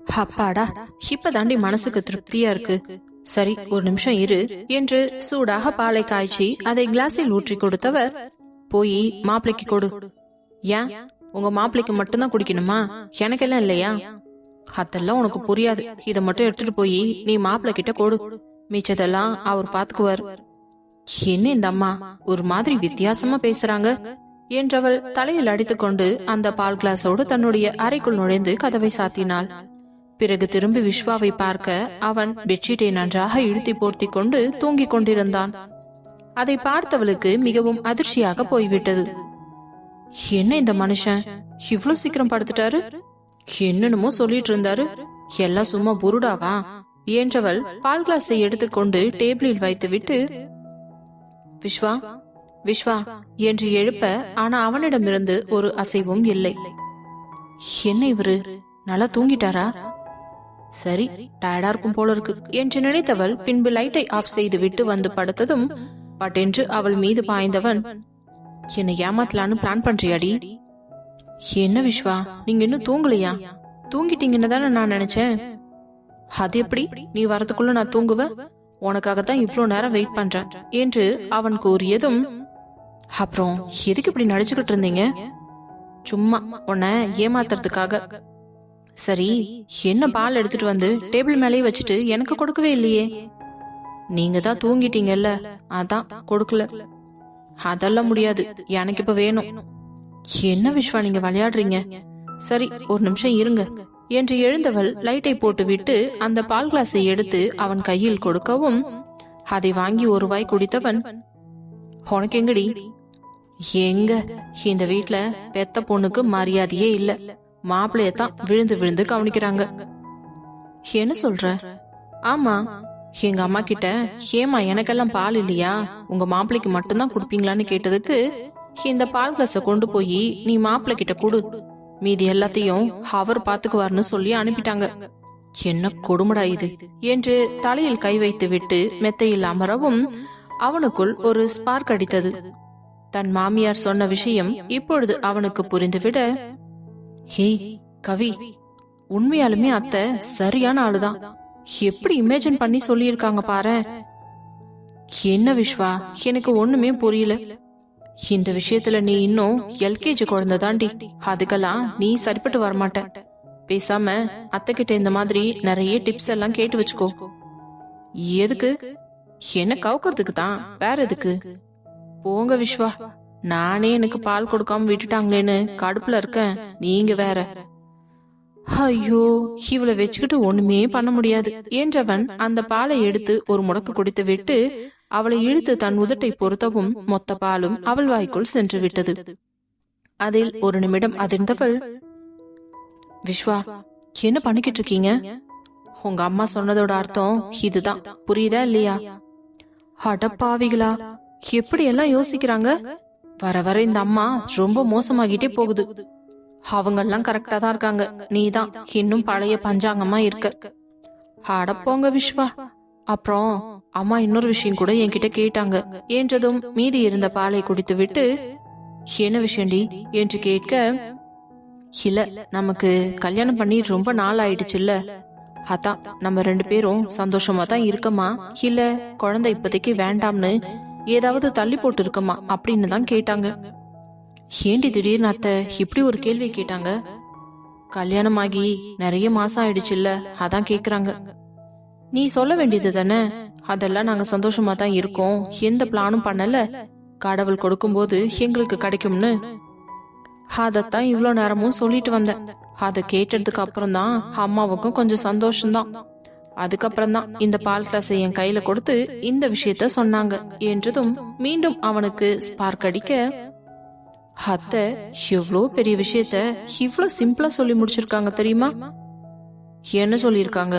அப்பாடா, இப்பதாண்டி மனசுக்கு திருப்தியா இருக்கு. சரி, ஒரு நிமிஷம் இரு என்று சூடாக பாலை காய்ச்சி அதை கிளாஸில் ஊற்றி கொடுத்தவர், போய் மாப்பிளைக்கு கொடு. ஏன், உங்க மாப்பிளைக்கு மட்டும்தான் குடிக்கணுமா? எனக்கெல்லாம் இல்லையா? அதெல்லாம் உனக்கு புரியாது. இத மட்டும் எடுத்துட்டு போய் நீ மாப்பிள்ளை கிட்ட கொடு, மிச்சதெல்லாம் அவர் பாத்துக்குவார். என்ன இந்த அம்மா ஒரு மாதிரி வித்தியாசமா பேசுறாங்க என்றவள் தலையில் அடித்துக்கொண்டு அந்த பால் கிளாஸோடு தன்னுடைய அறைக்குள் நுழைந்து கதவை சாத்தினாள். பிறகு திரும்பி விஸ்வாவை பார்க்க அவன் பெட்ஷீட்டை நன்றாக இழுத்தி போர்த்தி கொண்டு தூங்கிக் கொண்டிருந்தான். அதை பார்த்தவளுக்கு மிகவும் அதிர்ச்சியாக போய்விட்டது. என்ன இந்த மனுஷன் இவ்வளவு சீக்கிரம் படுத்துட்டாரு? என்னென்னமோ சொல்லிட்டு இருந்தாரு, எல்லாம் சும்மா புருடாவா என்றவள் பால் கிளாஸை எடுத்துக்கொண்டு டேபிளில் வைத்துவிட்டு விஸ்வா விஸ்வா என்று எழுப்ப, ஆனா அவனிடமிருந்து ஒரு அசைவும் இல்லை. என்ன இவரு நல்லா தூங்கிட்டாரா? சரி, டயர்டா இருக்கும் போல இருக்கு என்று நினைத்தவள் பின்பு லைட்டை ஆஃப் செய்து விட்டு வந்து படுத்ததும் பட்டென்று அவள் மீது பாய்ந்தவன், என்னை ஏமாத்தலான்னு பிளான் பண்றியாடி? என்ன விஸ்வா, நீங்க இன்னும் தூங்கலையா? தூங்கிட்டீங்கன்னு தானே நான் நினைச்சேன். அது எப்படி நீ வரதுக்குள்ள நான் தூங்குவேன்? உனக்காகத்தான் இவ்வளவு நேரம் வெயிட் பண்றேன் என்று அவன் கூறியதும், அப்புறம் எதுக்கு இப்படி நடிச்சுக்கிட்டு இருந்தீங்க? சும்மா உன்னை ஏமாத்துறதுக்காக. சரி, என்ன பால் எடுத்துட்டு வந்து டேபிள் மேலேயே வச்சுட்டு எனக்கு கொடுக்கவே இல்லையே? நீங்க தான் தூங்கிட்டீங்கல்ல, அதான் கொடுக்கல. அதெல்லாம் முடியாது, எனக்கு இப்ப வேணும். என்ன விஸ்வா நீங்க விளையாடுறீங்க? சரி, ஒரு நிமிஷம் இருங்க என்று எழுந்தவள் லைட்டை போட்டு விட்டு அந்த பால் கிளாஸை எடுத்து அவன் கையில் கொடுக்கவும், அதை வாங்கி ஒரு வாய் குடித்தவன், உனக்கு எங்கடி? எங்க இந்த வீட்டுல பெத்த பொண்ணுக்கு மரியாதையே இல்ல, மாப்பிள்ளையத்தான் விழுந்து விழுந்து கவனிக்கிறாங்க. என்ன சொல்ற? ஆமா, எங்க அம்மா கிட்ட, ஏமா எனக்கெல்லாம் பால் இல்லையா, உங்க மாப்பிள்ளைக்கு மட்டும்தான் குடுப்பீங்களான்னு கேட்டதுக்கு, இந்த பால் கிளாஸ கொண்டு போய் நீ மாப்பிள்ளை கிட்ட கொடு, மீதி எல்லாத்தையும் அவர் பாத்துக்குவார்னு சொல்லி அனுப்பிட்டாங்க. என்ன கொடுமடா இது என்று தலையில் கை வைத்து விட்டு மெத்தையில் அமரவும் அவனுக்குள் ஒரு ஸ்பார்க் அடித்தது. தன் மாமியார் சொன்ன விஷயம் இப்பொழுது அவனுக்கு புரிந்துவிட, ஹே கவி, உண்மையாலுமே அத்தை சரியான ஆளுதான். எப்படி இமேஜின் பண்ணி சொல்லியிருக்காங்க பாரு. என்ன விஸ்வா, எனக்கு ஒண்ணுமே புரியல. இந்த விஷயத்துல நீ இன்னும் எல்கேஜி குழந்தை தாண்டி, அதுக்கெல்லாம் நீ சரிப்பட்டு வரமாட்ட. பேசாம அத்தை கிட்ட இந்த மாதிரி நிறைய டிப்ஸ் எல்லாம் கேட்டு வச்சுக்கோ. எதுக்கு? என்ன கவுக்கிறதுக்கு தான், வேற எதுக்கு? போங்க விஸ்வா, நானே எனக்கு பால் கொடுக்காம விட்டுட்டாங்களேன்னு கடுப்புல இருக்கேன், நீங்க வேற. ஐயோ, இவளை வச்சுக்கிட்டு ஒண்ணுமே பண்ண முடியாது என்றவன் அந்த பாலை எடுத்து ஒரு முடக்கு குடித்து விட்டு அவளை இழுத்து தன் உதட்டை பொறுத்தவும் மொத்த பாலும் அவள் வாய்க்குள் சென்று விட்டது. அதில் ஒரு நிமிடம் அதிர்ந்தவள், விஸ்வா என்ன பண்ணிக்கிட்டு இருக்கீங்க? உங்க அம்மா சொன்னதோட அர்த்தம் இதுதான், புரியுதா இல்லையா? அடப்பாவிகளா, எப்படி எல்லாம் யோசிக்கிறாங்க. வர வர இந்த அம்மா ரொம்ப மோசமாகிட்டே போகுது. அவங்க எல்லாம் கரெக்டா தான் இருக்காங்க, நீதான் இன்னும் பழைய பஞ்சாங்கமா இருக்க. அடப்போங்க விஸ்வா. அப்புறம் அம்மா இன்னொரு விஷயம் கூட என்கிட்ட கேட்டாங்க என்றதும் மீதி இருந்த பாலை குடித்து விட்டு, என்ன விஷயம்டி என்று கேட்க, இல்ல நமக்கு கல்யாணம் பண்ணி ரொம்ப நாள் ஆயிடுச்சுல்ல, அதான் நம்ம 2 பேரும் சந்தோஷமா தான் இருக்கமா, இல்ல குழந்தை இப்போதைக்கு வேண்டாம்னு ஏதாவது தள்ளி போட்டு இருக்கமா அப்படின்னு தான் கேட்டாங்க. ஏண்டி திடீர்னு அத்தை இப்படி ஒரு கேள்வி கேட்டாங்க? கல்யாணம் ஆகி நிறைய மாசம் ஆயிடுச்சுல்ல, அதான் கேக்குறாங்க. நீ சொல்ல வேண்டியது தானே, அதெல்லாம் நாங்க சந்தோஷமா தான் இருக்கோம், எந்த பிளானும் பண்ணல, கடவுள் கொடுக்கும் போது எங்களுக்கு கிடைக்கும்னு. அதத்தான் இவ்வளவு நேரமும் சொல்லிட்டு வந்தேன். அத கேட்டதுக்கு அப்புறம் தான் அம்மாவுக்கும் கொஞ்சம் சந்தோஷம்தான். அதுக்கப்புறம் தான் இந்த பால் கிளாஸை என் கையில கொடுத்து இந்த விஷயத்த சொன்னாங்க என்றதும் மீண்டும் அவனுக்கு ஸ்பார்க் அடிக்க, அத்தை எவ்வளோ பெரிய விஷயத்த இவ்வளவு சிம்பிளா சொல்லி முடிச்சிருக்காங்க தெரியுமா? என்ன சொல்லிருக்காங்க?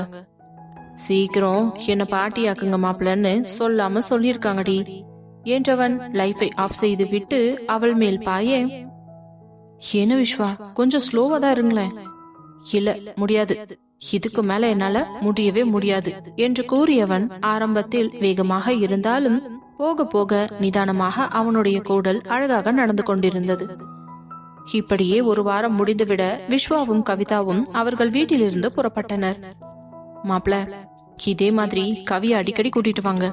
சீக்கிரம் என்ன பாட்டியாக்குங்க மாப்பிள்ளன்னு சொல்லாம சொல்லிருக்காங்கடி என்றவன் லைஃபை ஆஃப் செய்து விட்டு அவள் மேல் பாய, என்ன விஸ்வா கொஞ்சம் ஸ்லோவா தான் இருங்களேன். இல்ல முடியாது, இதுக்கு மேல என்னால முடியவே முடியாது என்று கூறியவன் ஆரம்பத்தில் வேகமாக இருந்தாலும் போக போக நிதானமாக அவனுடைய கூடல் அழகாக நடந்து கொண்டிருந்தது. இப்படியே ஒரு வாரம் முடிந்துவிட விஸ்வாவும் கவிதாவும் அவர்கள் வீட்டிலிருந்து புறப்பட்டனர். மாப்ள, இதே மாதிரி கவியை அடிக்கடி கூட்டிட்டு வாங்க.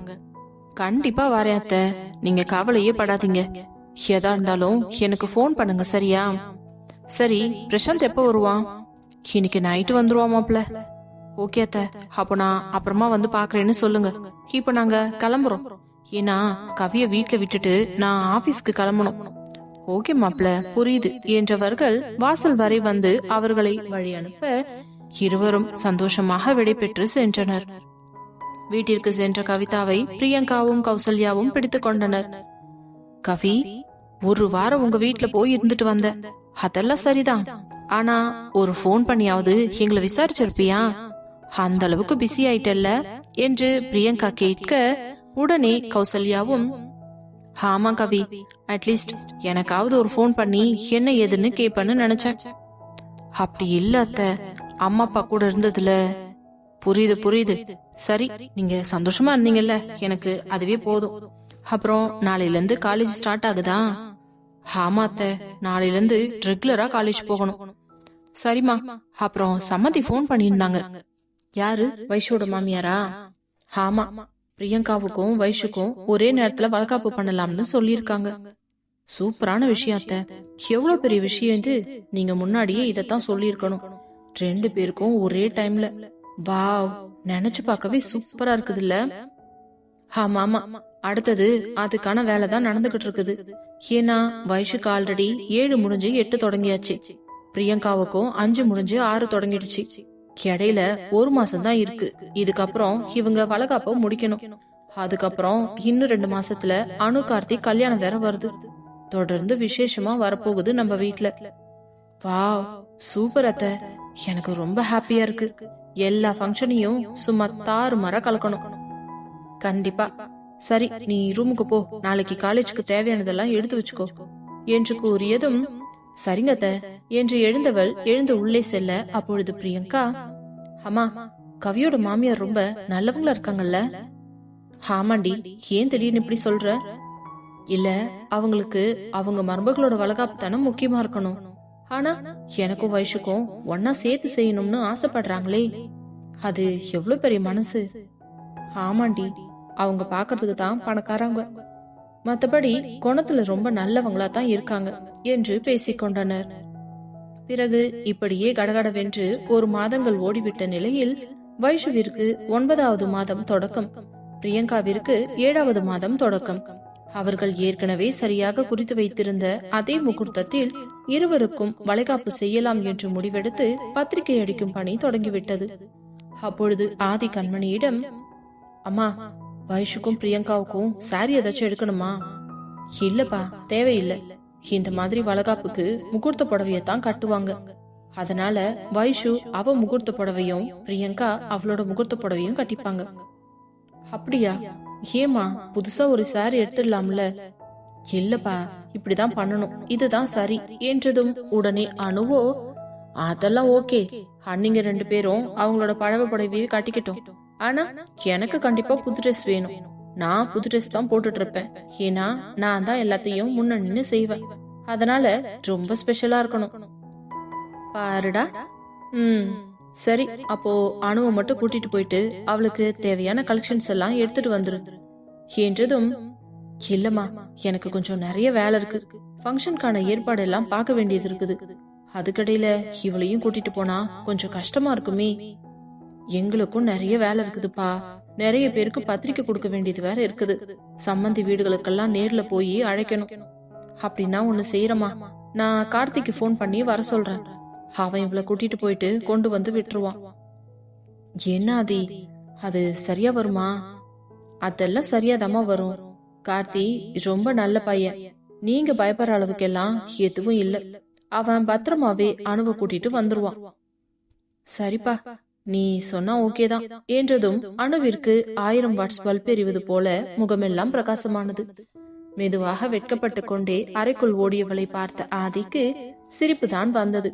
கண்டிப்பா வரேன் அத்தை, நீங்க கவலையே படாதீங்க. எதா இருந்தாலும் எனக்கு போன் பண்ணுங்க, சரியா? சரி, பிரசாந்த் எப்ப வருவான்? இன்னைக்கு நைட்டு வந்துருவான் மாப்ள. ஓகே அத்தை, அப்போ நான் அப்புறமா வந்து பாக்குறேன்னு சொல்லுங்க. இப்ப நாங்க கிளம்புறோம். ஏன்னா கவிய வீட்டுல விட்டுட்டு நான் ஆபீஸ்க்கு கிளம்பணும். ஓகே மாப்ள, புரியுது என்றவர்கள் வாசல் வரை வந்து அவர்களை வழி அனுப்ப இருவரும் சந்தோஷமாக விடைபெற்று சென்றனர். வீட்டிற்கு சென்ற கவிதாவை பிரியங்காவும் கௌசல்யாவும் பிடித்துக் கொண்டனர். கவி, ஒரு வாரம் உங்க வீட்டுல போய் இருந்துட்டு வந்த, அதெல்லாம் சரிதான். ஆனா ஒரு போன் பண்ணியாவது எங்களை விசாரிச்சிருப்பியா? அந்த அளவுக்கு பிஸி ஆயிட்டல்ல என்று பிரியங்கா கேட்க, உடனே கௌசல்யாவும், ஆமா கவி, அட்லீஸ்ட் எனக்காவது ஒரு போன் பண்ணி என்ன ஏதுன்னு கேப்பன்னு நினைச்சேன். அப்படி இல்ல அத்தை, அம்மா அப்பா கூட இருந்ததுல. புரியுது புரியுது. சரி, நீங்க சந்தோஷமா இருந்தீங்கல்ல, எனக்கு அதுவே போதும். அப்புறம் நாளையில இருந்து காலேஜ் ஸ்டார்ட் ஆகுதா? ஆமா அத்தை, நாளையில இருந்து ரெகுலரா காலேஜ் போகணும். சரிம்மா. அப்புறம் சம்மதி போன் பண்ணியிருந்தாங்க. யாரு? வைஷோட மாமியாரா? ஆமா, பிரியங்காவுக்கும் வைஷுக்கும் ஒரே நேரத்துல வளகாப்பு பண்ணலாம்னு சொல்லிருக்காங்க. சூப்பரான விஷயம் அத்தை. எவ்வளவு பெரிய விஷயம் இது. நீங்க முன்னாடியே இதத்தான் சொல்லிருக்கணும். 2 பேருக்கும் ஒரே டைம்ல. வாவ், நினைச்சு பார்க்கவே சூப்பரா இருக்குது இல்ல? ஆமா ஆமா, அடுத்தது அதுக்கான வேலை தான் நடந்துகிட்டு இருக்குது. ஏன்னா வைஷுக்கு ஆல்ரெடி 7 முடிஞ்சு 8 தொடங்கியாச்சு. பிரியங்காவுக்கும் 5 முடிஞ்சு 6 தொடங்கிடுச்சு. இடையில 1 மாசம் தான் இருக்கு. இதுக்கப்புறம் இவங்க வளகாப்ப முடிக்கணும். அதுக்கப்புறம் இன்னும் 2 மாசத்துல அனு கார்த்திக் கல்யாணம் வேற வருது. தொடர்ந்து விசேஷமா வரப்போகுது நம்ம வீட்டுல. வாவ், சூப்பர் அத்தை, எனக்கு ரொம்ப ஹாப்பியா இருக்கு. எல்லா ஃபங்க்ஷனையும் சும்மா தாறுமாறா கலக்கணும். கண்டிப்பா. சரி, நீ ரூமுக்கு போ, நாளைக்கு காலேஜுக்கு தேவையானதெல்லாம் எடுத்து வச்சுக்கோ என்று கூறியதும், சரிங்க அத்தை என்று எழுந்தவள் எழுந்து உள்ளே செல்ல, அப்பொழுது பிரியங்கா, அம்மா, கவியோட மாமியார் ரொம்ப நல்லவங்களா இருக்காங்கல்ல? ஆமாண்டி, ஏன் திடீர்னு இப்படி சொல்ற? இல்ல, அவங்களுக்கு அவங்க மருமகளோட வளகாப்பு தானே முக்கியமா இருக்கணும். ஆனா எனக்கும் வைஷுக்கும் ஒன்னா சேர்த்து செய்யணும்னு ஆசைப்படுறாங்களே, அது எவ்வளவு பெரிய மனசு. ஆமாண்டி, அவங்க பாக்குறதுக்கு தான் பணக்காரங்க, மத்தபடி குணத்துல ரொம்ப நல்லவங்களா தான் இருக்காங்க என்று பேசிக்கொண்டனர். பிறகு இப்படியே கடகடவென்று 1 மாதங்கள் ஓடிவிட்ட நிலையில் வைஷுவிற்கு 9வது மாதம் தொடக்கம், பிரியங்காவிற்கு 7வது மாதம் தொடக்கம். அவர்கள் ஏற்கனவே சரியாக குறித்து வைத்திருந்த அதே முகூர்த்தத்தில் இருவருக்கும் வளைகாப்பு செய்யலாம் என்று முடிவெடுத்து பத்திரிகை அடிக்கும் பணி தொடங்கிவிட்டது. அப்பொழுது ஆதி கண்மணியிடம், அம்மா, வைஷுக்கும் பிரியங்காவுக்கும் சாரி ஏதாச்சும் எடுக்கணுமா? இல்லப்பா, தேவையில்லை. இந்த மாதிரி வளகாப்புக்கு முகூர்த்த புடவையத்தான் கட்டுவாங்க. அதனால வைஷு அவ முகூர்த்த புடவையும் பிரியங்கா அவளோட முகூர்த்த புடவையும் கட்டிப்பாங்க. அப்படியா? ஏமா, புதுசா ஒரு சாரி எடுத்துடலாம்ல? இல்லப்பா, இப்படிதான் பண்ணணும், இதுதான் சரி என்றதும் உடனே அனுவோ, அதெல்லாம் ஓகே, அன்னிங்க 2 பேரும் அவங்களோட பழவ புடவையை கட்டிக்கிட்டோம். ஆனா எனக்கு கண்டிப்பா புது ட்ரெஸ் வேணும். நான் புது ட்ரெஸ் தான் போட்டுட்டு இருப்பேன். ஏன்னா நான் தான் எல்லாத்தையும் முன்னணின்னு செய்வேன். அதனால ரொம்ப ஸ்பெஷலா இருக்கணும். பாருடா. சரி, அப்போ அணுவை மட்டும் கூட்டிட்டு போயிட்டு அவளுக்கு தேவையான கலெக்ஷன்ஸ் எல்லாம் எடுத்துட்டு வந்துரு என்றதும், இல்லம்மா, எனக்கு கொஞ்சம் நிறைய வேலை இருக்கு. ஃபங்க்ஷனுக்கான ஏற்பாடு எல்லாம் பார்க்க வேண்டியது இருக்குது. அதுக்கடையில இவளையும் கூட்டிட்டு போனா கொஞ்சம் கஷ்டமா இருக்குமே. எங்களுக்கும் நிறைய வேலை இருக்குதுப்பா. நிறைய பேருக்கு பத்திரிக்கை கொடுக்க வேண்டியது வேற இருக்குது. சம்மந்தி வீடுகளுக்கெல்லாம் நேர்ல போய் அழைக்கணும். அப்படின்னா ஒண்ணு செய்யறமா, நான் கார்த்திக்கு போன் பண்ணி வர சொல்றேன். அவன் இவளை கூட்டிட்டு போயிட்டு கொண்டு வந்து விட்டுருவான். என்ன ஆதி, அது சரியா வருமா? அதெல்லாம் சரியாதாமா வரும். கார்த்தி ரொம்ப நல்ல பையன். நீங்க பயப்படுற அளவுக்கு எல்லாம் எதுவும் இல்ல. அவன் பத்திரமாவே அணுவை கூட்டிட்டு வந்துருவான். சரிப்பா, நீ சொன்னா ஓகேதான் என்றதும் அணுவிற்கு 1000 வாட்ஸ் பல்ப் எறிவது போல முகமெல்லாம் பிரகாசமானது. மெதுவாக வெட்கப்பட்டு கொண்டே அறைக்குள் ஓடியவளை பார்த்த ஆதிக்கு சிரிப்பு தான் வந்தது.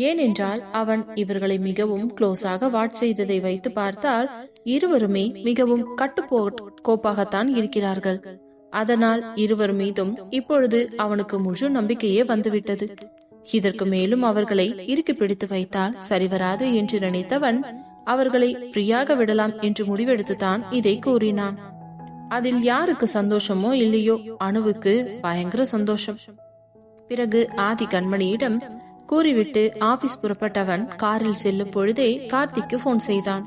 ஏனென்றால் அவன் இவர்களை மிகவும் க்ளோஸாக வாட்ச் செய்ததை வைத்து பார்த்தால் இருவருமே மிகவும் கோப்பாகத்தான் இருக்கிறார்கள். அதனால் இருவர் மீதும் இப்பொழுது அவனுக்கு முழு நம்பிக்கையே வந்துவிட்டது. இதற்கு மேலும் அவர்களை இறுக்கி பிடித்து வைத்தால் சரிவராது என்று நினைத்தவன் அவர்களை ஃப்ரீயாக விடலாம் என்று முடிவெடுத்துதான் இதை கூறினான். அதில் யாருக்கு சந்தோஷமோ இல்லையோ, அணுவுக்கு பயங்கர சந்தோஷம். பிறகு ஆதி கண்மணியிடம் கூறிவிட்டு ஆபீஸ் புறப்பட்டவன் காரில் செல்லும் பொழுதே கார்த்திக்கு போன் செய்தான்.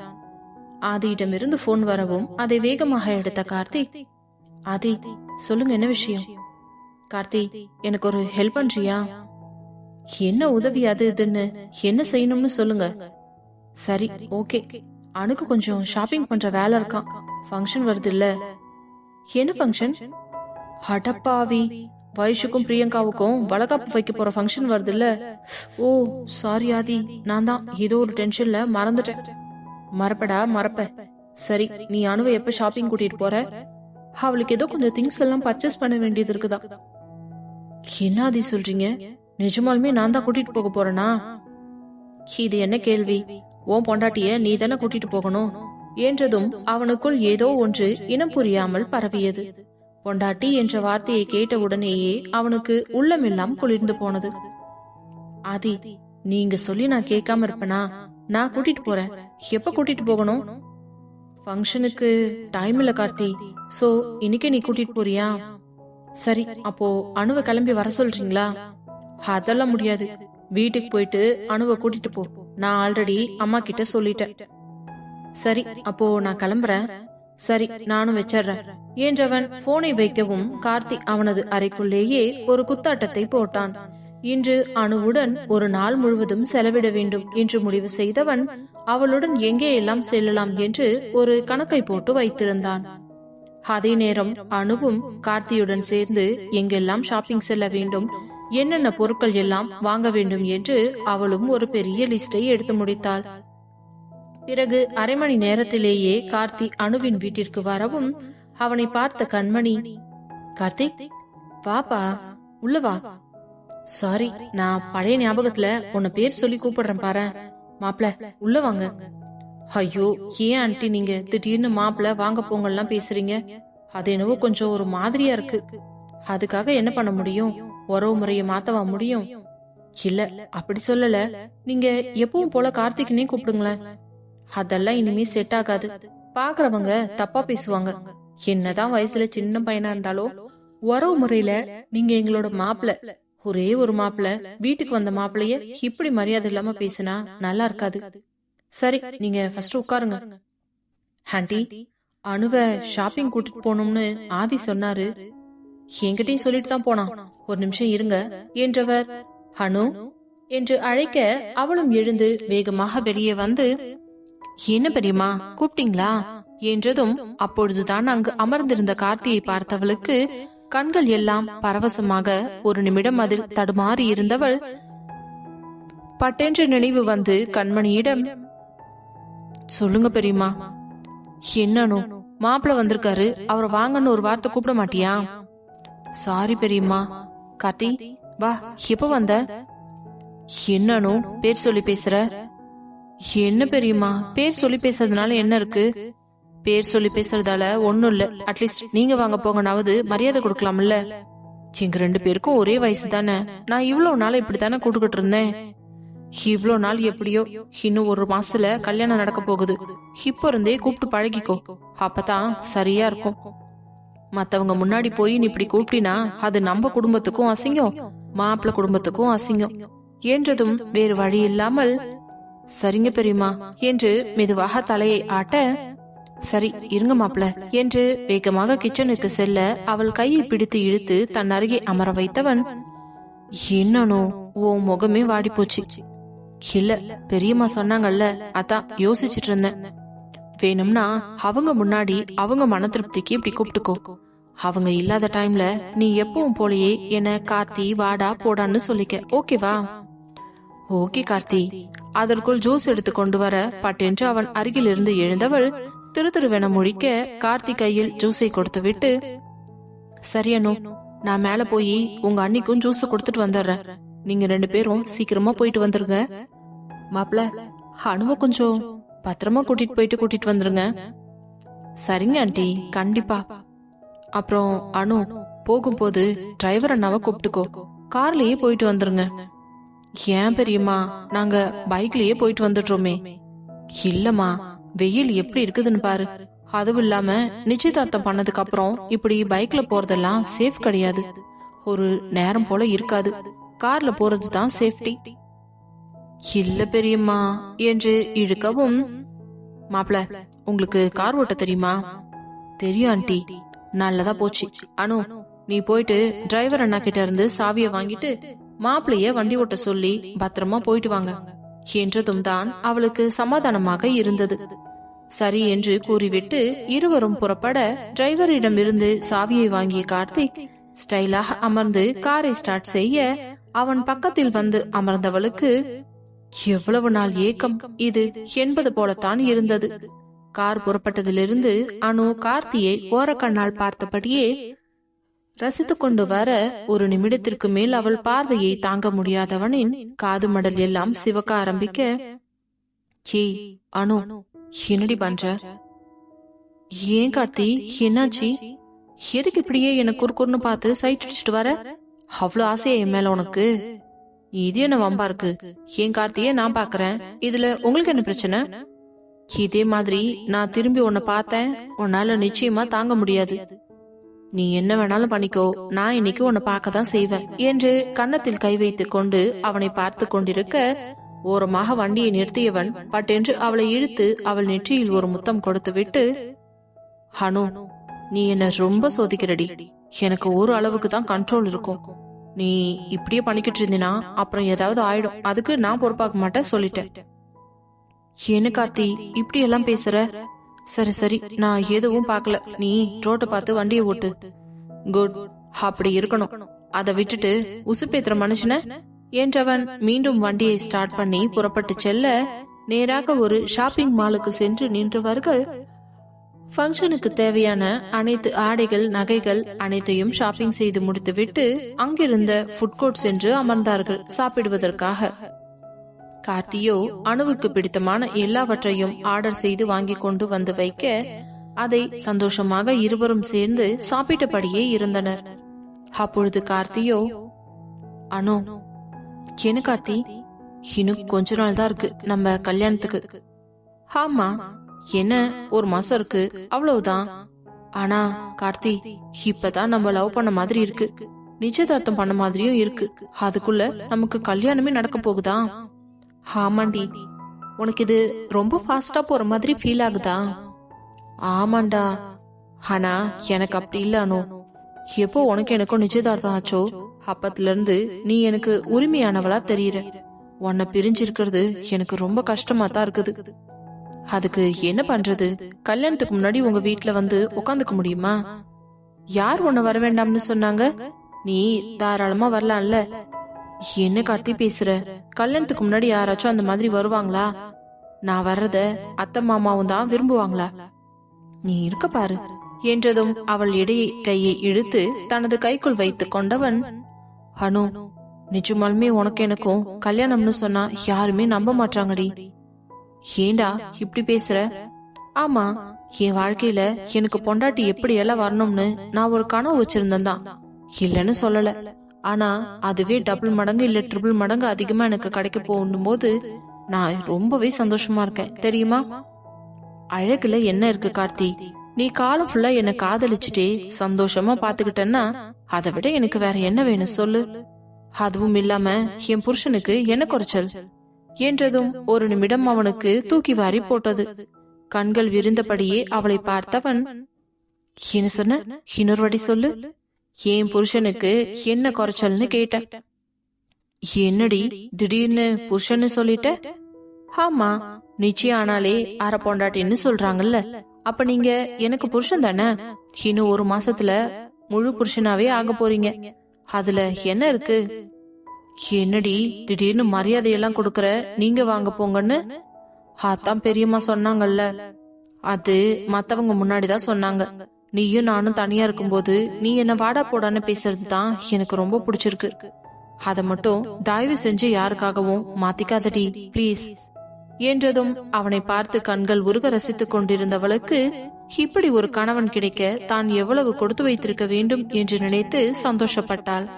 ஆதியிடமிருந்து போன் வரவும் அதை வேகமாக எடுத்த கார்த்திக், ஆதி சொல்லுங்க, என்ன விஷயம்? கார்த்தி, எனக்கு ஒரு ஹெல்ப் பண்றியா? என்ன உதவி அது இதுன்னு என்ன செய்யணும்னு சொல்லுங்க. சரி, ஓகே. அணுக்கு கொஞ்சம் ஷாப்பிங் பண்ற வேலை இருக்கான். ஃபங்க்ஷன் வருது இல்ல? என்ன ஃபங்க்ஷன்? அடப்பாவி, வைஷுக்கும் பிரியங்காவுக்கும் வளகாப்பு வைக்க போற ஃபங்க்ஷன் வருது இல்ல? ஓ சாரி ஆதி, நான் தான் ஏதோ ஒரு டென்ஷன்ல மறந்துட்டேன். மறப்படா மறப்ப. சரி, நீ அணுவை எப்ப ஷாப்பிங் கூட்டிட்டு போற? அவளுக்கு ஏதோ கொஞ்சம் திங்ஸ் எல்லாம் பர்ச்சேஸ் பண்ண வேண்டியது இருக்குதா. என்ன ஆதி சொல்றீங்க? நிஜமாலுமே நான் தான் கூட்டிட்டு போக போறேனா? இது என்ன கேள்வி? உன் பொண்டாட்டிய நீ தானே கூட்டிட்டு போகணும் என்றதும் அவனுக்குள் ஏதோ ஒன்று இனம் புரியாமல் பரவியது. பொண்டாட்டி என்ற வார்த்தையை கேட்டவுடனேயே அவனுக்கு உள்ளமெல்லாம் குளிர்ந்து போனது. ஆதி, நீங்க சொல்லி நான் கேட்காம இருப்பேனா? நான் கூட்டிட்டு போறேன். எப்ப கூட்டிட்டு போகணும்? ஃபங்க்ஷனுக்கு டைம் இல்ல கார்த்தி. சோ இன்னைக்கு நீ கூட்டிட்டு போறியா? சரி, அப்போ அணுவை கிளம்பி வர சொல்றீங்களா? அதெல்லாம் முடியாது. வீட்டுக்கு போயிட்டு அணுவை கூட்டிட்டு போ. நான் ஆல்ரெடி அம்மா கிட்ட சொல்லிட்டேன். சரி, அப்போ நான் கிளம்புறேன். சரி, நானும் வச்சிடுறேன் என்றவன் போனை வைக்கவும் கார்த்தி அவனது அறைக்குள்ளேயே ஒரு குத்தாட்டத்தை போட்டான். இன்று அணுவுடன் ஒரு நாள் முழுவதும் செலவிட வேண்டும் என்று முடிவு செய்தவன் அவளுடன் எங்கே எல்லாம் செல்லலாம் என்று ஒரு கணக்கை போட்டு வைத்திருந்தான். அதே நேரம் அணுவும் கார்த்தியுடன் சேர்ந்து எங்கெல்லாம் ஷாப்பிங் செல்ல வேண்டும், என்னென்ன பொருட்கள் எல்லாம் வாங்க வேண்டும் என்று அவளும் ஒரு பெரிய லிஸ்டை எடுத்து முடித்தாள். பிறகு அரை மணி நேரத்திலேயே கார்த்தி அணுவின் வீட்டிற்கு வரவும் அவனை பார்த்த கண்மணி, கார்த்திக் வாப்பா, உள்ள வா. சாரி, நான் பழைய ஞாபகத்துல உன்னை பேர் சொல்லி கூப்பிடுறேன் பாரு. மாப்பிள உள்ள வாங்க. ஐயோ, ஏன் ஆண்டி நீங்க திடீர்னு மாப்பிள வாங்க போங்கெல்லாம் பேசுறீங்க? அது என்னவோ கொஞ்சம் ஒரு மாதிரியா இருக்கு. அதுக்காக என்ன பண்ண முடியும்? உறவு முறைய மாத்தவா முடியும்? இல்ல, அப்படி சொல்லல. நீங்க எப்பவும் போல கார்த்திக்னே கூப்பிடுங்களேன். அதெல்லாம் இனிமே செட் ஆகாது. பாக்குறவங்க தப்பா பேசுவாங்க. என்னதான் வயசுல சின்ன பையனா இருந்தாலும் உறவு முறையில நீங்க எங்களோட மாப்பிள, ஒரே ஒரு மாப்பிள, வீட்டுக்கு வந்த மாப்பிளைய இப்படி மரியாதை இல்லாம பேசினா நல்லா இருக்காது. சரி, நீங்க ஃபர்ஸ்ட் உட்காருங்க. ஆண்டி, அணுவை ஷாப்பிங் கூட்டிட்டு போகணும்னு ஆதி சொன்னாரு. என்கிட்டயும் சொல்லிட்டு தான் போனான். ஒரு நிமிஷம் இருங்க என்றவர் அனு என்று அழைக்க அவளும் எழுந்து வேகமாக வெளியே வந்து, என்ன பெரியம்மா கூப்பிட்டீங்களா என்றதும் அப்பொழுதுதான் அங்கு அமர்ந்திருந்த கார்த்தியை பார்த்தவளுக்கு கண்கள் எல்லாம் பரவசமாக ஒரு நிமிடம் அதில் தடுமாறி இருந்தவள் பட்டென்று நினைவு வந்து கண்மணியிடம், சொல்லுங்க பெரியம்மா. என்னன்னு? மாப்பிள்ள வந்திருக்காரு, அவரை வாங்கன்னு ஒரு வார்த்தை கூப்பிட மாட்டியா? சாரி பெரியம்மா. கார்த்தி வா, எப்ப வந்த? என்னன்னு பேர் சொல்லி பேசுற? என்ன பெரியம்மா, பேர் சொல்லி பேசுறதுனால என்ன இருக்கு? பேர் சொல்லி பேசுறதால ஒண்ணும் இல்ல. அட்லீஸ்ட் நீங்க வாங்க போங்கனாவது மரியாதை கொடுக்கலாம்ல. எங்க 2 பேருக்கும் ஒரே வயசு தானே. நான் இவ்வளவு நாள் இப்படித்தானே கூட்டுக்கிட்டு இருந்தேன். இவ்வளவு நாள் எப்படியோ, இன்னும் ஒரு மாசத்துல கல்யாணம் நடக்க போகுது. இப்ப இருந்தே கூப்பிட்டு பழகிக்கோ, அப்பதான் சரியா இருக்கும். மத்தவங்க முன்னாடி போய் நீ இப்படி கூப்பிட்டினா அது நம்ம குடும்பத்துக்கும் அசிங்கம், மாப்பிள்ள குடும்பத்துக்கும் அசிங்கம் என்றதும் வேறு வழி இல்லாமல், சரிங்க பெரியம்மா என்று மெதுவாக தலையை ஆட்ட, சரி இருங்க மாப்பிள்ள என்று வேகமாக கிச்சனுக்கு செல்ல அவள் கையை பிடித்து இழுத்து தன் அருகே அமர வைத்தவன், என்னனோ உன் முகமே வாடி போச்சு. இல்ல, பெரியம்மா சொன்னாங்கல்ல, அதான் யோசிச்சுட்டு இருந்தேன். வேணும்னா அவங்க முன்னாடி அவங்க மன திருப்திக்கு இப்படி கூப்பிட்டுக்கோ. அவங்க இல்லாத டைம்ல நீ எப்பவும் போலயே என்ன கார்த்தி வாடா போடான்னு சொல்லிக்க, ஓகேவா? ஓகே கார்த்தி. அதற்குள் ஜூஸ் எடுத்து கொண்டு வர பட்டென்று அவன் அருகில் இருந்து எழுந்தவள் திருதிருவென முழிக்க கார்த்தி கையில் ஜூஸை கொடுத்து விட்டு, சரியனோ, நான் மேல போய் உங்க அண்ணிக்கும் ஜூஸ் கொடுத்துட்டு வந்துடுறேன். நீங்க 2 பேரும் சீக்கிரமா போயிட்டு வந்துருங்க. மாப்பிள, அணுவ கொஞ்சம் பத்திரமா கூட்டிட்டு வந்துருங்க. சரிங்க ஆண்டி, கண்டிப்பா. அப்புறம் அனு, போகும்போது டிரைவர் அண்ணாவை கூப்பிட்டுக்கோ, கார்லயே போயிட்டு வந்துருங்க. ஏன் பெரியம்மா, நாங்க பைக்லயே போயிட்டு வந்துடுறோமே. இல்லம்மா, வெயில் எப்படி இருக்குதுன்னு பாரு. அதுவும் இல்லாம நிச்சயதார்த்தம் பண்ணதுக்கு அப்புறம் இப்படி பைக்ல போறதெல்லாம் சேஃப் கிடையாது. ஒரு நேரம் போல இருக்காது. கார்ல போறது தான் சேஃப்டி. இல்ல பெரியம்மா என்று இழுக்கவும், மாப்ள உங்களுக்கு கார் ஓட்ட தெரியுமா? தெரியும் ஆண்டி. நல்லதா போச்சு. அனு, நீ போயிட்டு டிரைவர் அண்ணா கிட்ட இருந்து சாவிய வாங்கிட்டு மாப்பிளைய வண்டி ஓட்ட சொல்லி பத்திரமா போயிட்டு வாங்க என்றதும் தான் அவளுக்கு சமாதானமாக இருந்தது. சரி என்று கூறிவிட்டு இருவரும் புறப்பட டிரைவரிடம் இருந்து சாவியை வாங்கிய கார்த்திக் ஸ்டைலாக அமர்ந்து காரை ஸ்டார்ட் செய்ய அவன் பக்கத்தில் வந்து அமர்ந்தவளுக்கு எவ்வளவு நாள் ஏக்கம் இது என்பது போலத்தான் இருந்தது. கார் புறப்பட்டதிலிருந்து அனு கார்த்தியை ஓரக்கண்ணால் பார்த்தபடியே ரசித்து கொண்டு வர ஒரு நிமிடத்திற்கு மேல் அவள் பார்வையை தாங்க முடியாதவனின் காது மடல் எல்லாம் சிவக்க ஆரம்பிக்க, ஏய் அனு, என்னடி பண்ற? ஏன் கார்த்தி, என்னாச்சு? எதுக்கு இப்படியே என்ன குறுக்குறுன்னு பார்த்து சைட் அடிச்சுட்டு வர? அவ்வளவு ஆசையா என் மேல உனக்கு? இது என்ன வம்பா இருக்கு? என் கார்த்தியே நான் பாக்குறேன், இதுல உங்களுக்கு என்ன பிரச்சனை? இதே மாதிரி நான் திரும்பி உன்னை பார்த்தேன், உன்னால நிச்சயமா தாங்க முடியாது. நீ என்ன வேணாலும் பண்ணிக்கோ, நான் இன்னைக்கு உன்னை பார்க்கதான் செய்வேன் என்று கன்னத்தில் கை வைத்துக் கொண்டு அவனை பார்த்து கொண்டிருக்க, ஓரமாக வண்டியை நிறுத்தியவன் பட்டென்று அவளை இழுத்து அவள் நெற்றியில் ஒரு முத்தம் கொடுத்து விட்டு, ஹனு, நீ என்ன ரொம்ப சோதிக்கிறடி. எனக்கு ஒரு அளவுக்கு தான் கண்ட்ரோல் இருக்கும். நீ இப்படியே பண்ணிக்கிட்டு இருந்தினா அப்புறம் ஏதாவது ஆயிடும். அதுக்கு நான் பொறுப்பாக்க மாட்டேன் சொல்லிட்டேன். என்ன கார்த்தி இப்படி எல்லாம் பேசுற? சரி சரி, நான் எதுவும் பார்க்கல. நீ ரோட்டை பார்த்து வண்டியை ஓட்டு. குட், அப்படி இருக்கணும். அதை விட்டுட்டு உசுப்பேத்துற மனுஷன என்றவன் மீண்டும் வண்டியை ஸ்டார்ட் பண்ணி புறப்பட்டு செல்ல, நேராக ஒரு ஷாப்பிங் மாலுக்கு சென்று நின்றவர்கள் ஃபங்க்ஷனுக்கு தேவையான அனைத்து ஆடைகள், நகைகள் அனைத்தையும் ஷாப்பிங் செய்து முடித்துவிட்டு அங்கிருந்த ஃபுட் கோர்ட் சென்று அமர்ந்தார்கள் சாப்பிடுவதற்காக. கார்த்தியோ அணுவுக்கு பிடித்தமான எல்லாவற்றையும் ஆர்டர் செய்து வாங்கி கொண்டு வந்து வைக்க, அதை சந்தோஷமாக இருவரும் சேர்ந்து சாப்பிட்டபடியே இருந்தனர். அப்பொழுது கார்த்தியோ, அனு, என்ன கார்த்தி, இன்னும் கொஞ்ச நாள் தான் இருக்கு நம்ம கல்யாணத்துக்கு. ஆமா, என்ன ஒரு மாசம் இருக்கு, அவ்வளவுதான். ஆனா கார்த்தி, இப்பதான் நம்ம லவ் பண்ண மாதிரி இருக்கு, நிச்சயதார்த்தம் பண்ண மாதிரியும் இருக்கு. அதுக்குள்ள நமக்கு கல்யாணமே நடக்க போகுதா? ஆமாண்டி, உனக்கு இது ரொம்ப ஃபாஸ்டா போற மாதிரி ஃபீல் ஆகுதா? ஆமாண்டா, ஆனா எனக்கு அப்படி இல்ல அனு. எப்போ உனக்கு எனக்கும் நிச்சயதார்த்தம் ஆச்சோ அப்பத்துல இருந்து நீ எனக்கு உரிமையானவளா தெரியற. உன்னை பிரிஞ்சிருக்கிறது எனக்கு ரொம்ப கஷ்டமா தான் இருக்குது. அதுக்கு என்ன பண்றது? கல்யாணத்துக்கு முன்னாடி உங்க வீட்டுல வந்து உட்காந்துக்க முடியுமா? யார் உன்னை வர வேண்டாம்னு சொன்னாங்க? நீ தாராளமா வரலாம்ல. என்ன கார்த்தி பேசுற? கல்யாணத்துக்கு முன்னாடி யாராச்சும் அந்த மாதிரி வருவாங்களா? நான் வர்றத அத்தை மாமாவும் தான் விரும்புவாங்களா? நீ இருக்க பாரு என்றதும் அவள் இடையே கையை இழுத்து தனது கைக்குள் வைத்துக் கொண்டவன், அனு, நிஜமாலுமே உனக்கு எனக்கும் கல்யாணம்னு சொன்னா யாருமே நம்ப மாட்டாங்கடி. ஏண்டா இப்படி பேசுற? ஆமா, என் வாழ்க்கையில எனக்கு பொண்டாட்டி எப்படி எல்லாம் வரணும்னு நான் ஒரு கனவு வச்சிருந்தேன் தான், இல்லன்னு சொல்லல. ஆனா அதுவே டபுள் மடங்கு இல்ல ட்ரிபிள் மடங்கு அதிகமா எனக்கு கிடைக்க போகும் போது நான் ரொம்பவே சந்தோஷமா இருக்கேன் தெரியுமா? அழகுல என்ன இருக்கு கார்த்தி? நீ காலம் ஃபுல்லா என்ன காதலிச்சுட்டே சந்தோஷமா பாத்துக்கிட்டேன்னா அதை விட எனக்கு வேற என்ன வேணும் சொல்லு? அதுவும் இல்லாம என் புருஷனுக்கு என்ன குறைச்சல் என்றதும் ஒரு நிமிடம் அவனுக்கு தூக்கி வாரி போட்டது. கண்கள் விரிந்தபடியே அவளை பார்த்தவன், என்ன சொன்ன? இன்னொரு வாட்டி சொல்லு. என் புருஷனுக்கு என்ன குறைச்சல்னு கேட்டேன். என்னடி திடீர்னு புருஷன்னு சொல்லிட்ட? ஆமா, நிச்சயம் ஆனாலே அரை பொண்டாட்டின்னு சொல்றாங்கல்ல, அப்ப நீங்க எனக்கு புருஷன் தானே. இன்னும் ஒரு மாசத்துல முழு புருஷனாவே ஆக போறீங்க. அதுல என்ன இருக்கு? என்னடி திடீர்னு மரியாதையெல்லாம் கொடுக்கற, நீங்க வாங்க போங்கன்னு? அதான் பெரியம்மா சொன்னாங்கல்ல. அது மத்தவங்க முன்னாடிதான் சொன்னாங்க. நீயும் நானும் தனியா இருக்கும்போது நீ என்ன வாடா போடான்னு பேசுறது தான் எனக்கு ரொம்ப பிடிச்சிருக்கு. அத மட்டும் தயவு செஞ்சு யாருக்காகவும் மாத்திக்காதடி பிளீஸ் என்றதும் அவனை பார்த்து கண்கள் உருக ரசித்துக் கொண்டிருந்தவளுக்கு இப்படி ஒரு கணவன் கிடைக்க தான் எவ்வளவு கொடுத்து வைத்திருக்க வேண்டும் என்று நினைத்து சந்தோஷப்பட்டாள்.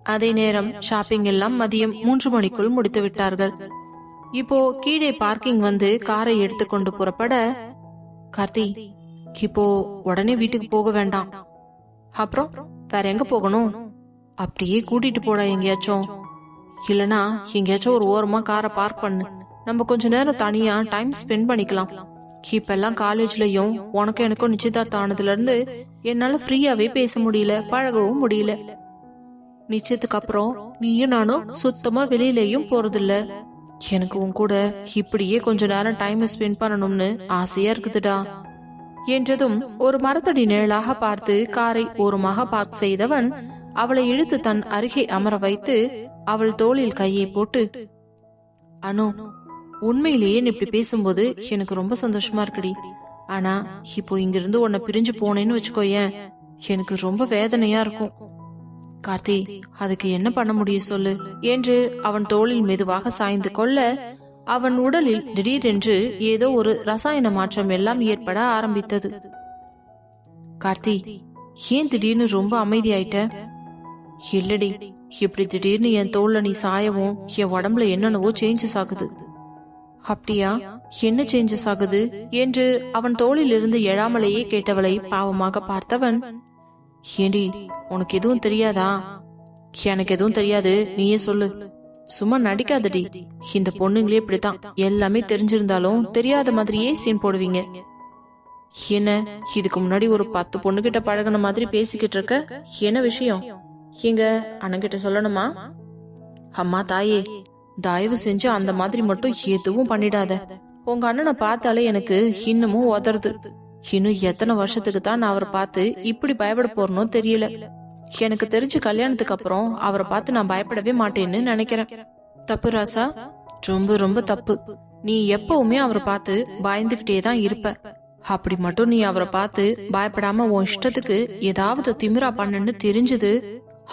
அதே நேரம் ஷாப்பிங் எல்லாம் மதியம் 3 மணிக்குள் முடித்து விட்டார்கள். இப்போ கீழே பார்க்கிங் வந்து காரை எடுத்துக்கொண்டு புறப்பட, கார்த்தி, இப்போ உடனே வீட்டுக்கு போக வேண்டாம். அப்புறம் வேற எங்க போகணும்? அப்படியே கூட்டிட்டு போட எங்கேயாச்சும், இல்லனா எங்கேயாச்சும் ஒரு ஓரமா காரை பார்க் பண்ணு. நம்ம கொஞ்ச நேரம் தனியா டைம் ஸ்பெண்ட் பண்ணிக்கலாம். இப்பெல்லாம் காலேஜ்லயும் உனக்கு எனக்கும் நிச்சயதார்த்தம் ஆனதுல இருந்து என்னால ஃப்ரீயாவே பேச முடியல, பழகவும் முடியல. நிச்சயத்துக்கு அப்புறம் நீயும் நானும் சுத்தமா வெளியிலயும் போறதில்ல. எனக்கு உன் கூட இப்படியே கொஞ்ச நேரம் டைம் ஸ்பெண்ட் பண்ணணும்னு ஆசையா இருக்குதுடா என்றதும் ஒரு மரத்தடி நிழலாக பார்த்து காரை ஓரமாக பார்க் செய்தவன் அவளை இழுத்து தன் அருகே அமர வைத்து அவள் தோளில் கையை போட்டு, அனு, உண்மையிலேயே இப்படி பேசும்போது எனக்கு ரொம்ப சந்தோஷமா இருக்குடி. ஆனா இப்போ இங்கிருந்து உன்னை பிரிஞ்சு போனேன்னு வச்சுக்கோயேன், எனக்கு ரொம்ப வேதனையா இருக்கும். கார்த்தி, அதுக்கு என்ன பண்ண முடியும் சொல்லு என்று அவன் தோளில் மெதுவாக சாய்ந்து கொள்ள, அவன் உடலில் திடீரென்று ஏதோ ஒரு ரசாயன மாற்றம் எல்லாம் ஏற்பட ஆரம்பித்தது. கார்த்தி, ஏன் திடீர்னு ரொம்ப அமைதியாயிட்ட? இல்லடி, இப்படி திடீர்னு என் தோல்ல நீ சாயவும் என் உடம்புல என்னென்னவோ சேஞ்சஸ் ஆகுது. அப்படியா, என்ன சேஞ்சஸ் ஆகுது என்று அவன் தோளில் இருந்து எழாமலேயே கேட்டவளை பாவமாக பார்த்தவன், ஏண்டி உனக்கு எதுவும் தெரியாதா? எனக்கு எதுவும் தெரியாது, நீயே சொல்லு. சும்மா நடிக்காதடி. இந்த பொண்ணுங்களே இப்படித்தான், எல்லாமே தெரிஞ்சிருந்தாலும் தெரியாத மாதிரியே சீன் போடுவீங்க. என்ன, இதுக்கு முன்னாடி ஒரு 10 பொண்ணுகிட்ட பழகின மாதிரி பேசிக்கிட்டு இருக்க? என்ன விஷயம்? எங்க அண்ணங்கிட்ட சொல்லணுமா? அம்மா தாயே, தயவு செஞ்சு அந்த மாதிரி மட்டும் எதுவும் பண்ணிடாத. உங்க அண்ணனை பார்த்தாலே எனக்கு இன்னமும் உதறது. இன்னும் எத்தனை வருஷத்துக்கு தான் நான் அவரை பார்த்து இப்படி பயப்பட போறனோ தெரியல. எனக்கு தெரிஞ்சு கல்யாணத்துக்கு அப்புறம் அவரை பார்த்து நான் பயப்படவே மாட்டேன்னு நினைக்கிறேன். தப்பு ராசா, ரொம்ப ரொம்ப தப்பு. நீ எப்பவுமே அவரை பார்த்து பயந்துகிட்டே தான் இருப்ப. அப்படி மட்டும் நீ அவரை பார்த்து பயப்படாம உன் இஷ்டத்துக்கு ஏதாவது திமிரா பண்ணுன்னு தெரிஞ்சது,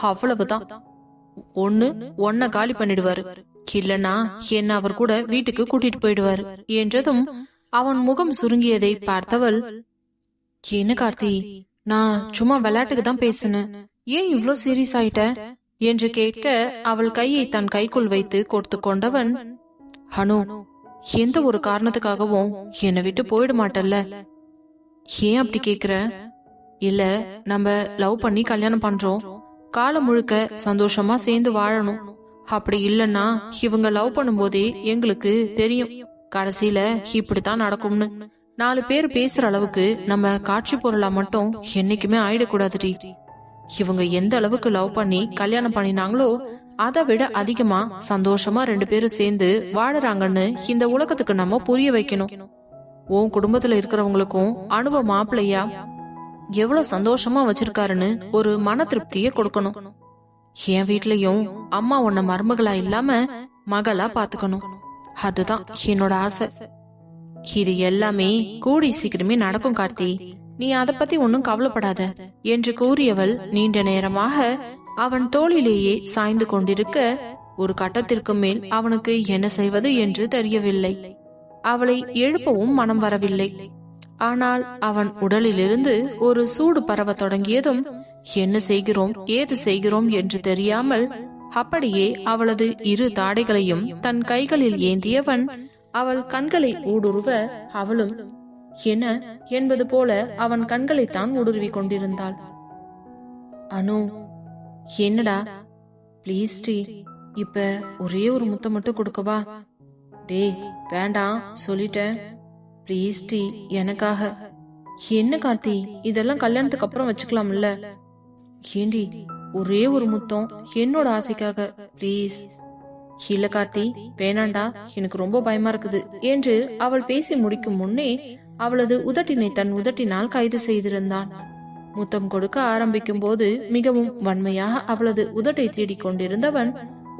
அவ்வளவுதான். ஒண்ணு உன்னை காலி பண்ணிடுவாரு, இல்லனா என்ன அவர் கூட வீட்டுக்கு கூட்டிட்டு போயிடுவாரு என்றதும் அவன் முகம் சுருங்கியதை பார்த்தவள், என்ன கார்த்தி, நான் சும்மா விளையாட்டுக்கு தான் பேசினேன், ஏன் இவ்ளோ சீரியஸ் ஆயிட்ட என்று கேட்க, அவள் கையை தன் கைக்குள் வைத்து கொடுத்து கொண்டவன், அனு, எந்த ஒரு காரணத்துக்காகவும் என்னை விட்டு போயிட மாட்டல்ல? ஏன் அப்படி கேக்குற? இல்ல, நம்ம லவ் பண்ணி கல்யாணம் பண்றோம், காலம் முழுக்க சந்தோஷமா சேர்ந்து வாழணும். அப்படி இல்லன்னா இவங்க லவ் பண்ணும்போதே எங்களுக்கு தெரியும் கடைசியில இப்படித்தான் நடக்கும்னு. 4 பேர் பேசுற அளவுக்கு நம்ம காட்சி பொருளா மட்டும் என்னைக்குமே ஆயிடக்கூடாதுடி. இவங்க எந்த அளவுக்கு லவ் பண்ணி கல்யாணம் பண்ணினாங்களோ அதை விட அதிகமா சந்தோஷமா 2 பேரும் சேர்ந்து வாழறாங்கன்னு இந்த உலகத்துக்கு நம்ம புரிய வைக்கணும். உன் குடும்பத்துல இருக்கிறவங்களுக்கும் அனுபவ மாப்பிள்ளையா எவ்வளவு சந்தோஷமா வச்சிருக்காருன்னு ஒரு மன திருப்திய கொடுக்கணும். என் வீட்லயும் அம்மா உன்ன மருமகளா இல்லாம மகளா பாத்துக்கணும், அதுதான் என்னோட ஆசை. இது எல்லாமே கூடி சீக்கிரமே நடக்கும் கார்த்தி, நீ அத பத்தி ஒன்னும் கவலைப்படாத என்று கூறியவள் நீண்ட நேரமாக அவன் தோளிலேயே சாய்ந்து கொண்டிருக்க, ஒரு கட்டத்திற்கு மேல் அவனுக்கு என்ன செய்வது என்று தெரியவில்லை. அவளை எழுப்பவும் மனம் வரவில்லை. ஆனால் அவன் உடலிலிருந்து ஒரு சூடு பரவ தொடங்கியதும் என்ன செய்கிறோம் ஏது செய்கிறோம் என்று தெரியாமல் அப்படியே அவளது 2 தாடைகளையும் தன் கைகளில் ஏந்தியவன் அவள் கண்களை ஊடுருவ, அவளும் என்ன என்பது போல அவன் கண்களைத்தான் ஊடுருவி கொண்டிருந்தாள். அனு, என்னடா, பிளீஸ் டி, இப்ப ஒரே ஒரு முத்தம் மட்டும் கொடுக்கவா? டேய் வேண்டாம் சொல்லிட்டேன், பிளீஸ் டி, எனக்காக. என்ன கார்த்தி, இதெல்லாம் கல்யாணத்துக்கு அப்புறம் வச்சுக்கலாம்ல? ஏண்டி, ஒரே ஒரு முத்தம் என்னோட ஆசைக்காக, பிளீஸ். இல்ல கார்த்தி, வேணாண்டா, எனக்கு ரொம்ப பயமா இருக்குது என்று அவள் பேசி முடிக்கும் முன்னே அவளது உதட்டினை தன் உதட்டினால் கைது செய்திருந்தான். முத்தம் கொடுக்க ஆரம்பிக்கும் போது மிகவும் வன்மையாக அவளது உதட்டை தேடிக் கொண்டிருந்தவன்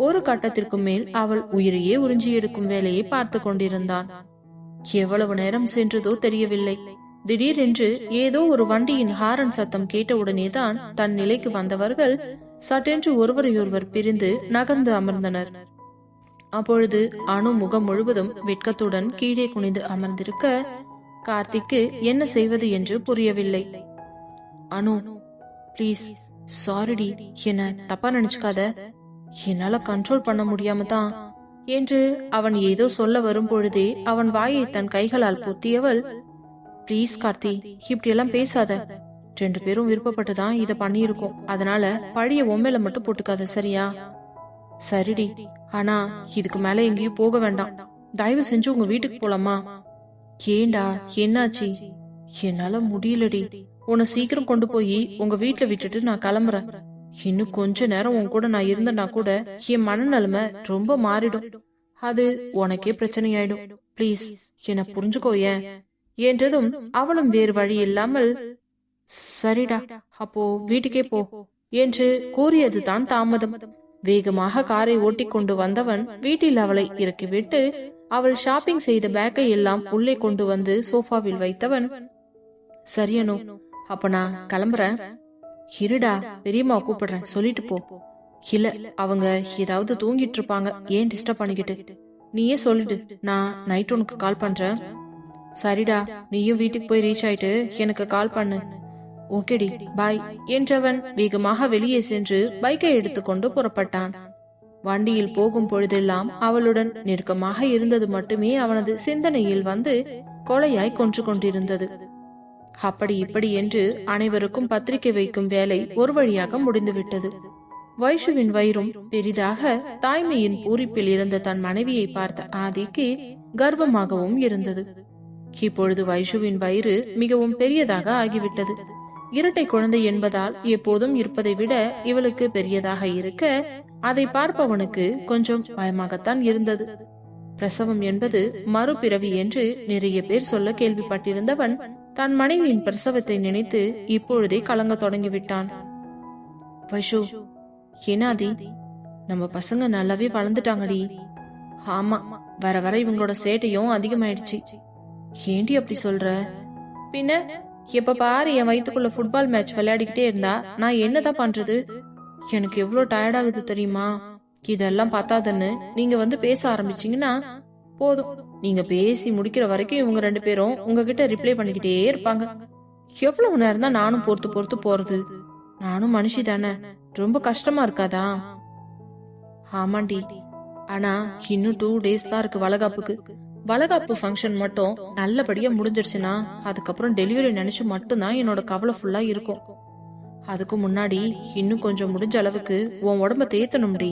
ஒரு கட்டத்திற்கு மேல் அவள் உயிரையே உறிஞ்சி எடுக்கும் வேலையை பார்த்து கொண்டிருந்தான். எவ்வளவு நேரம் சென்றதோ தெரியவில்லை. திடீரென்று ஏதோ ஒரு வண்டியின் ஹாரன் சத்தம் கேட்டவுடனேதான் தன் நிலைக்கு வந்தவர்கள் சட்டென்று ஒருவரையொருவர் பிரிந்து நகர்ந்து அமர்ந்தனர். அப்பொழுது அனு முகம் முழுவதும் வெட்கத்துடன் கீழே குனிந்து அமர்ந்திருக்க, கார்த்திக்கு என்ன செய்வது என்று புரியவில்லை. அனு, பிளீஸ் சாரிடி, என்ன தப்பா நினைச்சுக்காத, என்னால கண்ட்ரோல் பண்ண முடியாம தான் என்று அவன் ஏதோ சொல்ல வரும் பொழுதே அவன் வாயை தன் கைகளால் பொத்தியவள், ப்ளீஸ் கார்த்தி, இப்படி எல்லாம் பேசாத. 2 பேரும் விருப்பப்பட்டுதான் இத பண்ணியிருக்கோம். அதனால பழிய உண்மையில மட்டும் போட்டுக்காத, சரியா? சரிடி, ஆனா இதுக்கு மேல எங்கேயும் போக வேண்டாம். தயவு செஞ்சு உங்க வீட்டுக்கு போலாமா? ஏண்டா, என்னாச்சு? என்னால முடியலடி. உன்னை சீக்கிரம் கொண்டு போய் உங்க வீட்டுல விட்டுட்டு நான் கிளம்புறேன். இன்னும் கொஞ்ச நேரம் உன் கூட நான் இருந்தேன்னா கூட என் மனநிலைமை ரொம்ப மாறிடும். அது உனக்கே பிரச்சனையாயிடும். ப்ளீஸ் என்ன புரிஞ்சுக்கோ ஏன் என்றதும் அவளும் வேறு வழி இல்லாமல், சரிடா, அப்போ வீட்டுக்கே போ என்று கூறியதுதான் தாமதம். வேகமாக காரை ஓட்டி கொண்டு வந்தவன் வீட்டில் அவளை இறக்கிவிட்டு அவள் ஷாப்பிங் செய்த பேக்கை எல்லாம் உள்ளே கொண்டு வந்து சோஃபாவில் வைத்தவன், சரியனோ, அப்ப நான் கிளம்புறேன். இருடா, பெரியம்மா கூப்பிடுறேன், சொல்லிட்டு போ. இல்ல, அவங்க ஏதாவது தூங்கிட்டு இருப்பாங்க, ஏன் டிஸ்டர்ப் பண்ணிக்கிட்டு? நீயே சொல்லிடு, நான் நைட் உனக்கு கால் பண்றேன். சரிடா, நீயும் வீட்டுக்கு போய் ரீச் ஆயிட்டு எனக்கு கால் பண்ணு. ஓகேடி, பாய் என்றவன் வேகமாக வெளியே சென்று பைக்கை எடுத்துக்கொண்டு புறப்பட்டான். வண்டியில் போகும் பொழுதெல்லாம் அவளுடன் நெருக்கமாக இருந்தது மட்டுமே அவனது சிந்தனையில் வந்து கொலையாய் கொன்று கொண்டிருந்தது. அப்படி இப்படி என்று அனைவருக்கும் பத்திரிகை வைக்கும் வேலை ஒரு வழியாக முடிந்துவிட்டது. வைஷுவின் வயிறும் பெரிதாக தாய்மையின் பூரிப்பில் இருந்த தன் மனைவியை பார்த்த ஆதிக்கு கர்வமாகவும் இருந்தது. இப்பொழுது வைஷுவின் வயிறு மிகவும் பெரியதாக ஆகிவிட்டது. இரட்டை குழந்தை என்பதால் எப்போதும் இருப்பதை விட இவளுக்கு பெரியதாக இருக்க அதை பார்ப்பவனுக்கு கொஞ்சம் பயமாகத்தான் இருந்தது. பிரசவம் என்பது மறுபிறவி என்று நிறைய பேர் சொல்ல கேள்விப்பட்டிருந்தவன் தன் மனைவியின் பிரசவத்தை நினைத்து இப்பொழுதே கலங்க தொடங்கிவிட்டான். வைஷு, ஏனாதி, நம்ம பசங்க நல்லாவே வளர்ந்துட்டாங்கடி. ஆமா, வர வர இவங்களோட சேட்டையும் அதிகமாயிடுச்சு. ஏண்டி அப்படி சொல்ற? பின்ன எப்ப பாரு என் வயிற்றுக்குள்ள ஃபுட்பால் மேட்ச் விளையாடிக்கிட்டே இருந்தா நான் என்னதான் பண்றது? எனக்கு எவ்வளவு டயர்ட் ஆகுது தெரியுமா? இதெல்லாம் பார்த்தாதன்னு நீங்க வந்து பேச ஆரம்பிச்சீங்கன்னா போதும், நீங்க பேசி முடிக்கிற வரைக்கும் இவங்க 2 பேரும் உங்ககிட்ட ரிப்ளை பண்ணிக்கிட்டே இருப்பாங்க. எவ்வளவு நேரம் தான் நானும் பொறுத்து பொறுத்து போறது? நானும் மனுஷி தானே, ரொம்ப கஷ்டமா இருக்காதா? ஆமாண்டி, ஆனா இன்னும் 2 days தான் இருக்கு வளகாப்புக்கு. வளகாப்பு ஃபங்க்ஷன் மட்டும் நல்லபடியா முடிஞ்சிருச்சுன்னா அதுக்கப்புறம் டெலிவரி நினைச்சு மட்டும்தான் என்னோட கவலை ஃபுல்லா இருக்கும். அதுக்கு முன்னாடி இன்னும் கொஞ்சம் முடிஞ்ச அளவுக்கு உன் உடம்ப தேத்தணும்டி.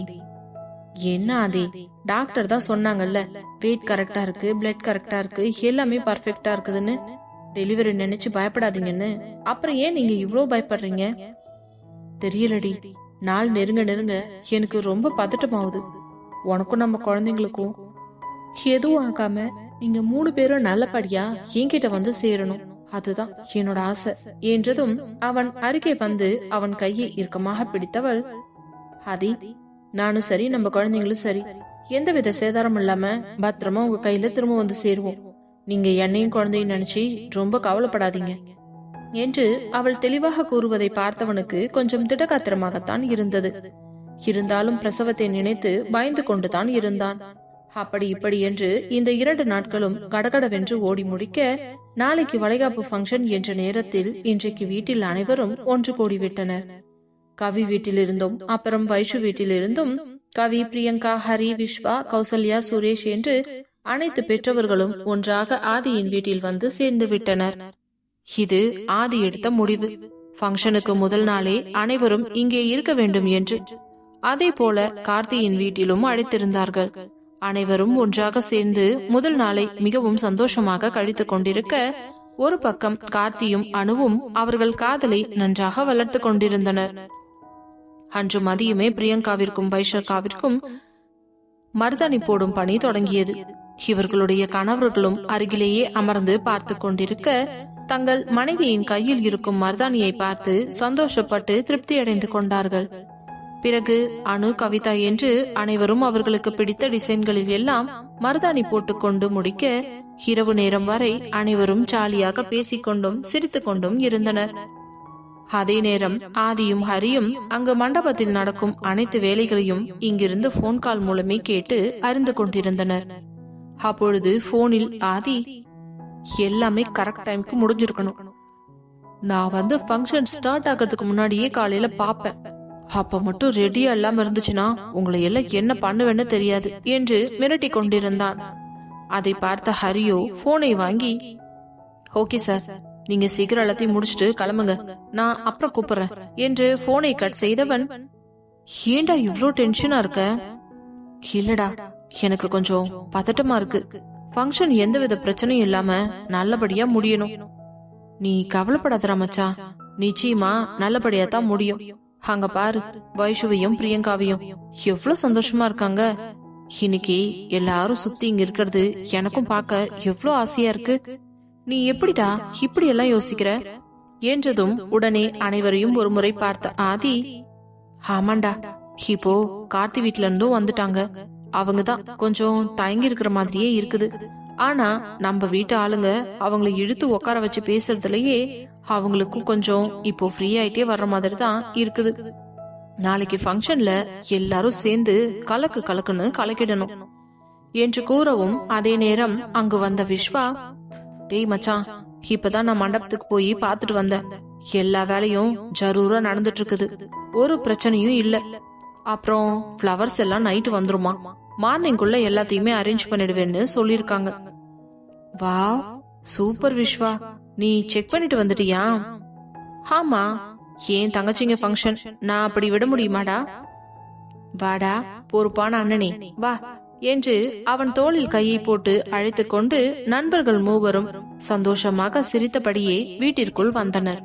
என்ன அதே, டாக்டர் தான் சொன்னாங்கல்ல, வெயிட் கரெக்டா இருக்கு, பிளட் கரெக்டா இருக்கு, எல்லாமே பர்ஃபெக்டா இருக்குதுன்னு. டெலிவரி நினைச்சு பயப்படாதீங்கன்னு. அப்புறம் ஏன் நீங்க இவ்வளவு பயப்படுறீங்க? தெரியலடி, நாள் நெருங்க நெருங்க எனக்கு ரொம்ப பதட்டமாகுது. உனக்கும் நம்ம குழந்தைங்களுக்கும் எதுவும் ஆகாம நீங்க 3 பேரும் நல்லபடியா என்கிட்ட வந்து சேரணும், அதுதான் என்னோட ஆசை என்றதும் அவன் அருகே வந்து அவன் கையை இறுக்கமாக பிடித்தவள், ஆதி, நானும் சரி நம்ம குழந்தைங்களும் சரி எந்தவித சேதாரம் இல்லாம பத்திரமா உங்க கையில திரும்ப வந்து சேருவோம். நீங்க என்னையும் குழந்தையும் நினைச்சு ரொம்ப கவலைப்படாதீங்க என்று அவள் தெளிவாக கூறுவதை பார்த்தவனுக்கு கொஞ்சம் திடகாத்திரமாகத்தான் இருந்தது. இருந்தாலும் பிரசவத்தை நினைத்து பயந்து கொண்டுதான் இருந்தான். அப்படி இப்படி என்று இந்த 2 நாட்களும் கடகடவென்று ஓடி முடிக்க, நாளைக்கு வளைகாப்பு ஃபங்க்ஷன் என்ற நேரத்தில் இன்றைக்கு வீட்டில் அனைவரும் ஒன்று கூடிவிட்டனர். கவி வீட்டிலிருந்தும் அப்புறம் வைஷு வீட்டிலிருந்தும் கவி, பிரியங்கா, ஹரி, விஸ்வா, கௌசல்யா, சுரேஷ் என்று அனைத்து பெற்றவர்களும் ஒன்றாக ஆதியின் வீட்டில் வந்து சேர்ந்து விட்டனர். இது ஆதி எடுத்த முடிவு. ஃபங்க்ஷனுக்கு முதல் நாளே அனைவரும் இங்கே இருக்க வேண்டும் என்று. அதே போல கார்த்தியின் வீட்டிலும் அழைத்திருந்தார்கள். அனைவரும் ஒன்றாக சேர்ந்து முதல் நாளை மிகவும் சந்தோஷமாக கழித்துக் கொண்டிருக்க, ஒரு பக்கம் கார்த்தியும் அனுவும் அவர்கள் காதலை நன்றாக வளர்த்து கொண்டிருந்தனர். அன்று மதியமே பிரியங்காவிற்கும் வைஷாவிற்கும் மருதாணி போடும் பணி தொடங்கியது. இவர்களுடைய கணவர்களும் அருகிலேயே அமர்ந்து பார்த்து கொண்டிருக்க, தங்கள் மனைவியின் கையில் இருக்கும் மருதாணியை பார்த்து சந்தோஷப்பட்டு திருப்தி அடைந்து கொண்டார்கள். பிறகு அனு, கவிதா என்று அனைவரும் அவர்களுக்கு பிடித்த டிசைன்களில் எல்லாம் மருதாணி போட்டுக்கொண்டு முடிக்க, இரவு நேரம் வரை அனைவரும் ஜாலியாக பேசிக்கொண்டும் சிரித்து கொண்டும் இருந்தனர். அதே நேரம் ஆதியும் ஹரியும் அங்கு மண்டபத்தில் நடக்கும் அனைத்து வேலைகளையும் இங்கிருந்து போன் கால் மூலமே கேட்டு அறிந்து கொண்டிருந்தனர். அப்பொழுது போனில் ஆதி, எல்லாமே கரெக்ட் டைமுக்கு முடிஞ்சிருக்கணும், நான் வந்து ஃபங்க்ஷன் ஸ்டார்ட் ஆகிறதுக்கு முன்னாடியே காலையில பாப்பேன். அப்ப மட்டும் ரெடியா இல்லாம இருந்துச்சுன்னா உங்களை எல்லாம் என்ன பண்ணுவேன்னு தெரியாது என்று மிரட்டி கொண்டிருந்தான். அதை பார்த்த ஹரியோ போனை வாங்கி, ஓகே சார், நீங்க சீக்கிரம் எல்லாத்தையும் முடிச்சுட்டு கிளம்புங்க, நான் அப்புறம் கூப்பிடுறேன் என்று போனை கட் செய்தவன், ஏண்டா இவ்ளோ டென்ஷனா இருக்க? இல்லடா, எனக்கு கொஞ்சம் பதட்டமா இருக்கு. ஃபங்க்ஷன் எந்தவித பிரச்சனையும் இல்லாம நல்லபடியா முடியணும். நீ கவலைப்படாதடா மச்சான், நிச்சயமா நல்லபடியா தான் முடியும். அங்க பாரு, வைஷுவையும் பிரியங்காவையும் எவ்வளவு சந்தோஷமா இருக்காங்க. இன்னைக்கு எல்லாரும் சுத்தி இங்க இருக்கிறது எனக்கும் பார்க்க எவ்வளவு ஆசையா இருக்கு. நீ எப்படிடா இப்படி எல்லாம் யோசிக்கிற என்றதும் உடனே அனைவரையும் ஒரு முறை பார்த்த ஆதி, ஆமாண்டா, இப்போ கார்த்தி வீட்ல இருந்தும் வந்துட்டாங்க. அவங்கதான் கொஞ்சம் தயங்கி இருக்கிற மாதிரியே இருக்குது. ஆனா நம்ம வீட்டு ஆளுங்க அவங்களை இழுத்து உட்கார வச்சு பேசுறதுலயே அவங்களுக்கும் கொஞ்சம் இப்போ ஃப்ரீ ஆயிட்டே வர்ற மாதிரி தான் இருக்குது. நாளைக்கு ஃபங்க்ஷன்ல எல்லாரும் சேர்ந்து கலக்கு கலக்குன்னு கலக்கிடணும் என்று கூறவும், அதே நேரம் அங்கு வந்த விஸ்வா, டேய் மச்சான், இப்பதான் நான் மண்டபத்துக்கு போய் பாத்துட்டு வந்தேன். எல்லா வேலையும் ஜரூரா நடந்துட்டு இருக்குது, ஒரு பிரச்சனையும் இல்ல. அப்புறம் ஃப்ளவர்ஸ் எல்லாம் நைட்டு வந்துருமா, மார்னிங்குள்ள எல்லாத்தையுமே அரேஞ்ச் பண்ணிடுவேன்னு சொல்லிருக்காங்க. வாவ், சூப்பர் விஸ்வா, நீ செக் பண்ணிட்டு வந்துட்டியா? ஆமா, ஏன் தங்கச்சிங்க ஃபங்க்ஷன், நான் அப்படி விட முடியுமாடா? வாடா பொறுப்பான அண்ணனே, வா என்று அவன் தோளில் கையை போட்டு அழைத்துக் கொண்டு நண்பர்கள் மூவரும் சந்தோஷமாக சிரித்தபடியே வீட்டிற்குள் வந்தனர்.